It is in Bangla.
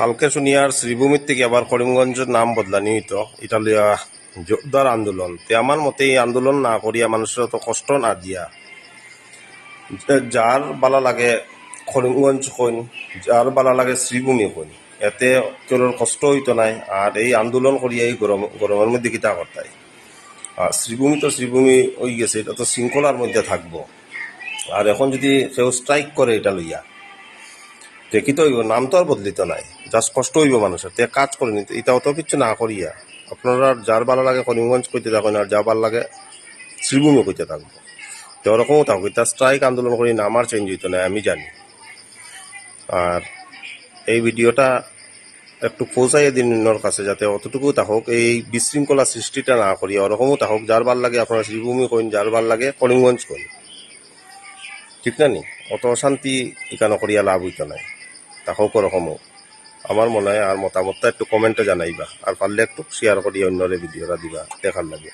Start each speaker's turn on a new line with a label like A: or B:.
A: কালকে শুনিয়ার শ্রীভূমির থেকে আবার করিমগঞ্জের নাম বদলানি হইতো, এটা লইয়া জোরদার আন্দোলন। তে আমার মতে এই আন্দোলন না করিয়া মানুষের তো কষ্ট না দিয়া যার বালা লাগে করিমগঞ্জ কইন, যার বালা লাগে শ্রীভূমি কইন, এতে কেউ কষ্ট হইতো নাই। আর এই আন্দোলন করিয়া এই গরমের মধ্যে কিতা করতাই। আর শ্রীভূমি তো শ্রীভূমি হয়ে গেছে, এটা তো শৃঙ্খলার মধ্যে থাকবো। আর এখন যদি কেউ স্ট্রাইক করে এটা লইয়া, দেখি তো হইব, নাম তো আর বদলিত নাই, জাস্ট কষ্ট হইব মানুষের। তে কাজ করে নিতে এটাও তো কিছু না করিয়া আপনারা যার ভালো লাগে করিমগঞ্জ কইতে থাকেন, আর যা ভালো লাগে শ্রীভূমি কইতে থাকবো। তো ওরকমও থাকবো, তা স্ট্রাইক আন্দোলন করি না আমার চেঞ্জ হইতো না, আমি জানি। আর এই ভিডিওটা একটু পৌঁছাইয়ে দিন অন্যর কাছে, যাতে অতটুকু থাকুক, এই বিশৃঙ্খলা সৃষ্টিটা না করি। ওরকমও থাকুক, যার ভাল লাগে আপনারা শ্রীভূমি কইন, যার ভাল লাগে করিমগঞ্জ কইন, ঠিক না নি? অত অশান্তি এখানে করিয়া লাভ হইতো নাই, থাকুক ওরকমও। আমার মনে হয় আর মতামতটা একটু কমেন্টে জানাইবা, আর পারলে একটু শেয়ার করিয়া অন্যরে ভিডিওটা দিবা দেখার লাগে।